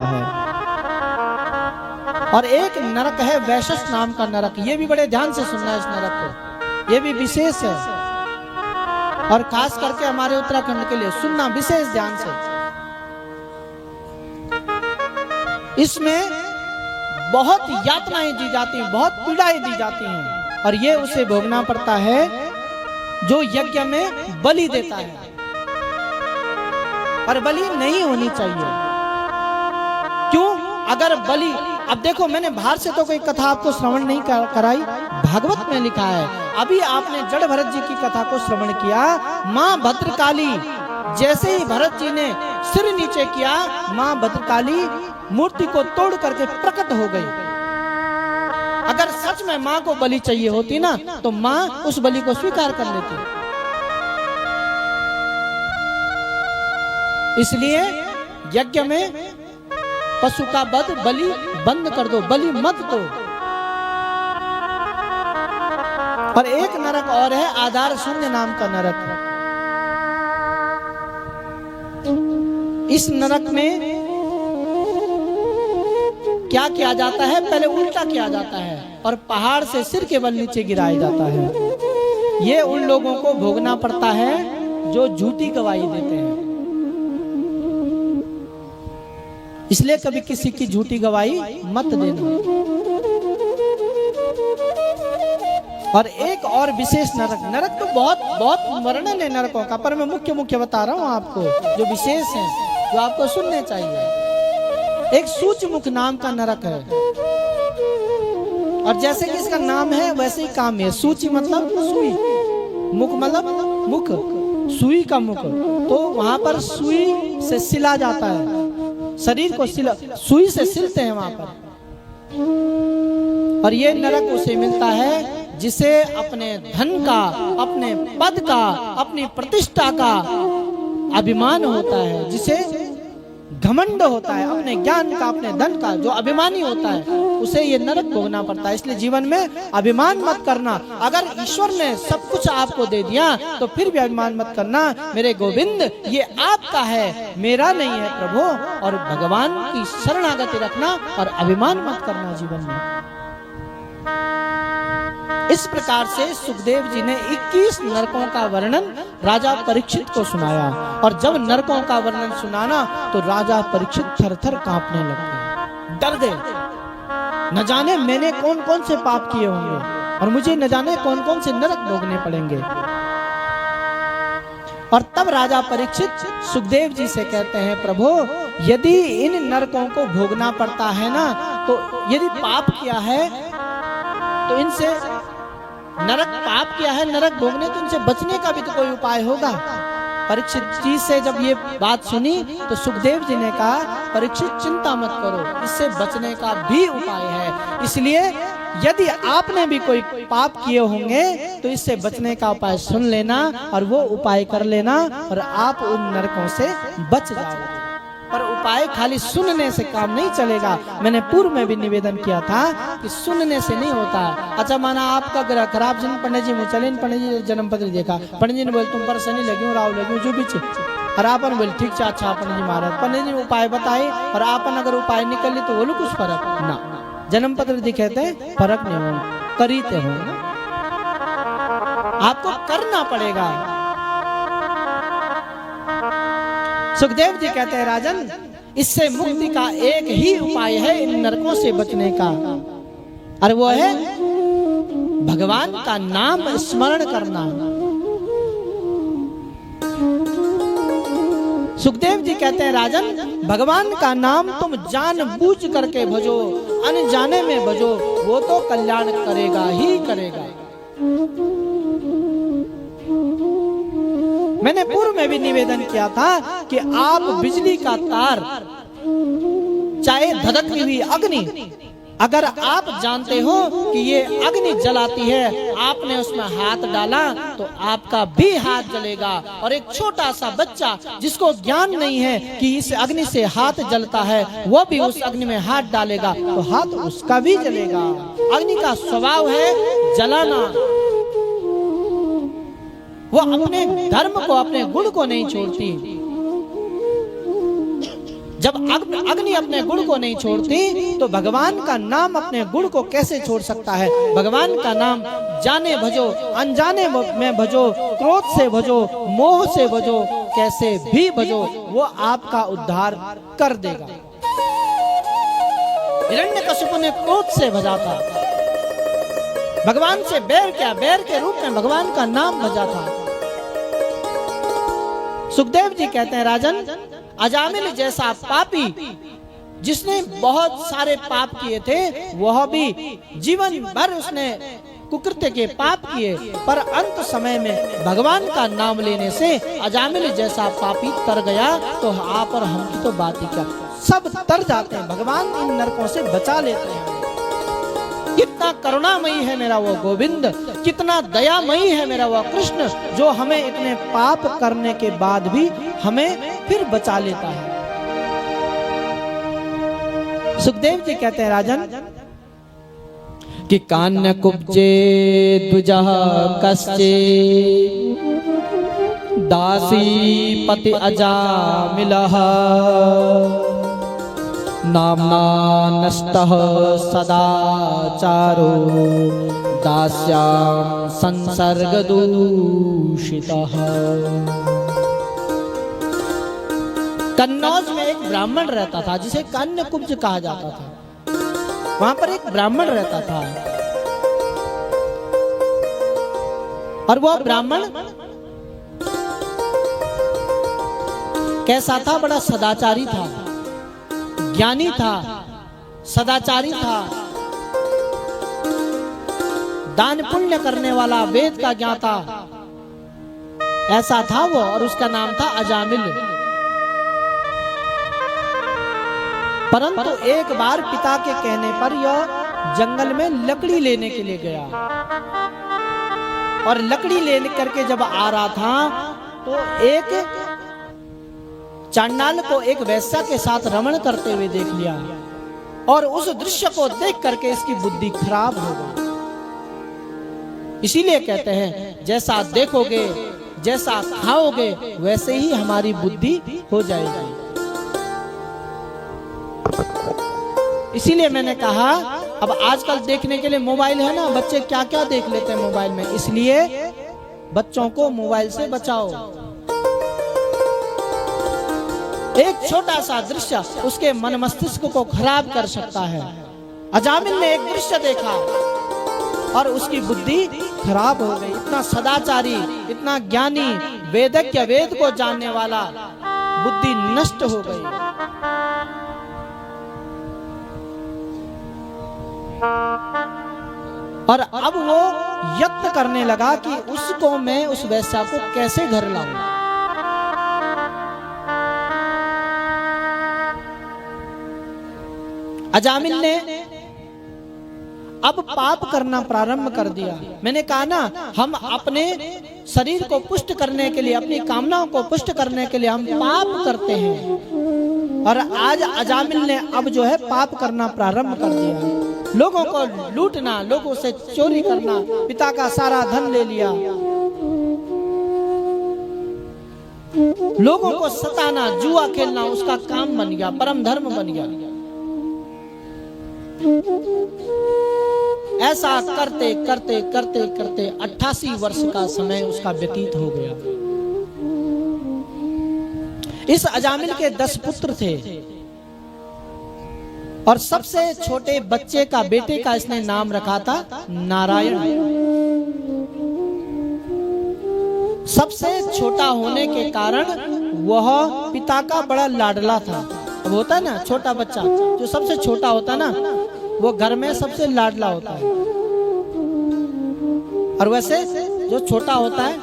है। और एक नरक है वैशस नाम का नरक, ये भी बड़े ध्यान से सुनना है इस नरक को, ये भी विशेष है और खास करके हमारे उत्तराखंड के लिए सुनना विशेष ध्यान से। इसमें बहुत यातनाएं दी जाती हैं, बहुत पीड़ाएं दी जाती हैं और ये उसे भोगना पड़ता है जो यज्ञ में बलि देता है। और बलि नहीं होनी चाहिए। क्यों? अगर बलि, अब देखो मैंने बाहर से तो कोई कथा आपको श्रवण नहीं कराई, भागवत में लिखा है। अभी आपने जड़ भरत जी की कथा को श्रवण किया। मां भद्रकाली, जैसे ही भरत जी ने सिर नीचे किया, मां भद्रकाली मूर्ति को तोड़ करके प्रकट हो गई। अगर सच में मां को बलि चाहिए होती ना, तो मां उस बलि को स्वीकार कर लेती। इसलिए यज्ञ में पशु का वध, बलि बंद कर दो, बलि मत दो। और एक नरक और है, आधार शून्य नाम का नरक। इस नरक में क्या किया जाता है? पहले उल्टा किया जाता है और पहाड़ से सिर के बल नीचे गिराया जाता है। ये उन लोगों को भोगना पड़ता है जो झूठी गवाही देते हैं। इसलिए कभी किसी की झूठी गवाही मत देना। और एक और विशेष नरक, नरक तो बहुत वर्णन है नरकों का, पर मैं मुख्य बता रहा हूं आपको जो विशेष है, जो आपको सुनने चाहिए। एक सूचमुख नाम का नरक है और जैसे कि इसका नाम है वैसे ही काम है। सूची मतलब सुई, मुख मतलब मुख, सुई का मुख। तो वहां पर सुई से सिला जाता है, शरीर को सुई से सिलते हैं वहां पर। और ये नरक उसे मिलता है जिसे अपने धन का, अपने पद का, अपनी प्रतिष्ठा का अभिमान होता है, जिसे घमंड होता है, अपने ज्ञान का, अपने धन का, जो अभिमानी होता है उसे ये नरक भोगना पड़ता है। इसलिए जीवन में अभिमान मत करना। अगर ईश्वर ने सब कुछ आपको दे दिया तो फिर भी अभिमान मत करना। मेरे गोविंद ये आपका है, मेरा नहीं है प्रभु। और भगवान की शरणागति रखना और अभिमान मत करना जीवन में। इस प्रकार से सुखदेव जी ने 21 नरकों का वर्णन राजा परीक्षित को सुनाया। और जब नरकों का वर्णन सुनाना तो राजा परीक्षित थर-थर कांपने लगे, डर गए। न जाने मैंने कौन कौन से पाप किए होंगे और मुझे न जाने कौन कौन से नरक भोगने पड़ेंगे। और तब राजा परीक्षित सुखदेव जी से कहते हैं, प्रभु यदि इन नरकों को भोगना पड़ता है ना, तो यदि पाप किया है तो इनसे, नरक पाप किया है, नरक भोगने, तो इनसे बचने का भी तो कोई उपाय होगा। परीक्षित जी से जब ये बात सुनी तो सुखदेव जी ने कहा, परीक्षित चिंता मत करो, इससे बचने का भी उपाय है। इसलिए यदि आपने भी कोई पाप किए होंगे तो इससे बचने का उपाय सुन लेना और वो उपाय कर लेना और आप उन नरकों से बच जाओगे। पर उपाय खाली सुनने से काम नहीं चलेगा। मैंने पूर्व में भी निवेदन किया था कि सुनने से नहीं होता। अच्छा माना आपका ग्रह खराब, जिन पंडित जी मुझे पंडित जी जन्म पत्र देखा, पंडित जी ने बोले तुम पर शनि लगी, राहु लगी, जो भी और आपन बोले ठीक से, अच्छा पंडित जी महाराज, पंडित जी उपाय बताए और आपन अगर उपाय निकल ली तो बोलो कुछ फर्क ना, जन्म पत्र दिखे थे फर्क नहीं हो, करीते हो, आपको करना पड़ेगा। सुखदेव जी कहते हैं, राजन इससे मुक्ति का एक ही उपाय है इन नरकों से बचने का, और वो है भगवान का नाम स्मरण करना। सुखदेव जी कहते हैं, राजन भगवान का नाम तुम जानबूझ करके भजो, अनजाने में भजो, वो तो कल्याण करेगा ही करेगा। मैंने पूर्व में भी निवेदन किया था कि आप बिजली का तार, चाहे धधकती हुई अग्नि, अगर आप जानते हो कि ये अग्नि जलाती है, आपने उसमें हाथ डाला तो आपका भी हाथ जलेगा। और एक छोटा सा बच्चा जिसको ज्ञान नहीं है कि इस अग्नि से हाथ जलता है, वो भी उस अग्नि में हाथ डालेगा तो हाथ उसका भी जलेगा। अग्नि का स्वभाव है जलाना, वो अपने धर्म को, अपने गुण को नहीं छोड़ती। जब अग्नि अपने गुण को नहीं छोड़ती तो भगवान का नाम अपने गुण को कैसे छोड़ सकता है। भगवान का नाम जाने भजो, अनजाने में भजो, क्रोध से भजो, मोह से भजो, कैसे भी भजो, वो आपका उद्धार कर देगा। हिरण्यकशिपु ने क्रोध से भजा था, भगवान से बैर किया, बैर के रूप में भगवान का नाम भजा था। सुखदेव जी कहते हैं राजन, अजामिल जैसा पापी जिसने बहुत सारे पाप किए थे, वह भी जीवन भर उसने कुकृत्य के पाप किए, पर अंत समय में भगवान का नाम लेने से अजामिल जैसा पापी तर गया। तो आप और हम की तो बात ही क्या, सब तर जाते हैं, भगवान इन नरकों से बचा लेते हैं। कितना करुणामयी है मेरा वो गोविंद, कितना दयामयी है मेरा वो कृष्ण, जो हमें इतने पाप करने के बाद भी हमें फिर बचा लेता है। सुखदेव जी कहते हैं राजन कि कान्य कुब्जे द्विजः कश्चे दासी पति अजामिलः नाम्ना नष्टः सदाचारो दास्यां संसर्ग दूषितः। कन्नौज में एक ब्राह्मण रहता था जिसे कान्य कुब्ज कहा जाता था। वहां पर एक ब्राह्मण रहता था और वह ब्राह्मण कैसा था, बड़ा सदाचारी था, ज्ञानी था, सदाचारी था, दान पुण्य करने वाला, वेद का ज्ञाता, ऐसा था वो। और उसका नाम था अजामिल। परंतु एक बार पिता के कहने पर यह जंगल में लकड़ी लेने के लिए गया और लकड़ी ले करके जब आ रहा था तो एक चांडाल को एक वैश्या के साथ रमण करते हुए देख लिया और उस दृश्य को देख करके इसकी बुद्धि खराब हो गई। इसीलिए कहते हैं जैसा देखोगे, जैसा खाओगे, वैसे ही हमारी बुद्धि हो जाएगी। इसीलिए मैंने कहा अब आजकल देखने के लिए मोबाइल है ना, बच्चे क्या क्या देख लेते हैं मोबाइल में, इसलिए बच्चों को मोबाइल से बचाओ। एक छोटा सा दृश्य उसके मन मस्तिष्क को खराब कर सकता है। अजामिल ने एक दृश्य देखा और उसकी बुद्धि खराब हो गई। इतना सदाचारी, इतना ज्ञानी, वेदज्ञ, वेद को जानने वाला, बुद्धि नष्ट हो गई। और अब वो यत्न करने लगा कि उसको मैं, उस वैश्या को कैसे घर लाऊं। अजामिल ने अब पाप करना प्रारंभ कर दिया। मैंने कहा ना, हम अपने शरीर को पुष्ट करने के लिए, अपनी कामनाओं को पुष्ट करने के लिए हम पाप करते हैं। और आज अजामिल ने अब जो है पाप करना प्रारंभ कर दिया। लोगों को लूटना, लोगों से चोरी करना, पिता का सारा धन ले लिया, लोगों को सताना, जुआ खेलना उसका काम बन गया, परम धर्म बन गया। ऐसा करते करते करते करते 88 वर्ष का समय उसका व्यतीत हो गया। इस अजामिल के 10 पुत्र थे और सबसे छोटे बच्चे का, बेटे का इसने नाम रखा था नारायण। सबसे छोटा होने के कारण वह पिता का बड़ा लाडला था। अब होता है ना छोटा बच्चा, जो सबसे छोटा होता है ना, वो घर में सबसे लाडला होता है। और वैसे जो छोटा होता है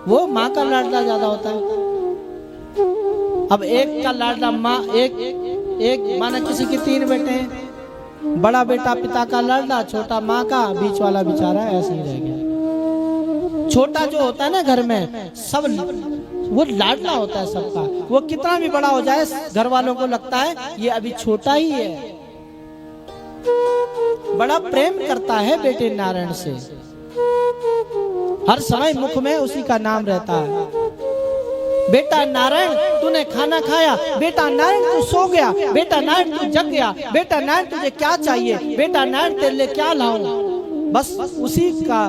वो माँ का लाडला ज्यादा होता है। अब एक का लाडला माँ, एक माना किसी के 3 बेटे हैं, बड़ा बेटा पिता का लाडला, छोटा माँ का, बीच वाला बेचारा ऐसे ही रह गया। छोटा जो होता है ना घर में, सब वो लाडला होता है सबका। वो कितना भी बड़ा हो जाए, घर वालों को लगता है ये अभी छोटा ही है। बड़ा प्रेम करता है बेटे नारायण से, हर समय मुख में उसी का नाम रहता है। बेटा नारायण तूने खाना खाया, बेटा नारायण तू सो गया, बेटा नारायण तू जग गया, बेटा नारायण तुझे क्या चाहिए, बेटा नारायण तेरे लिए क्या लाऊं। बस उसी का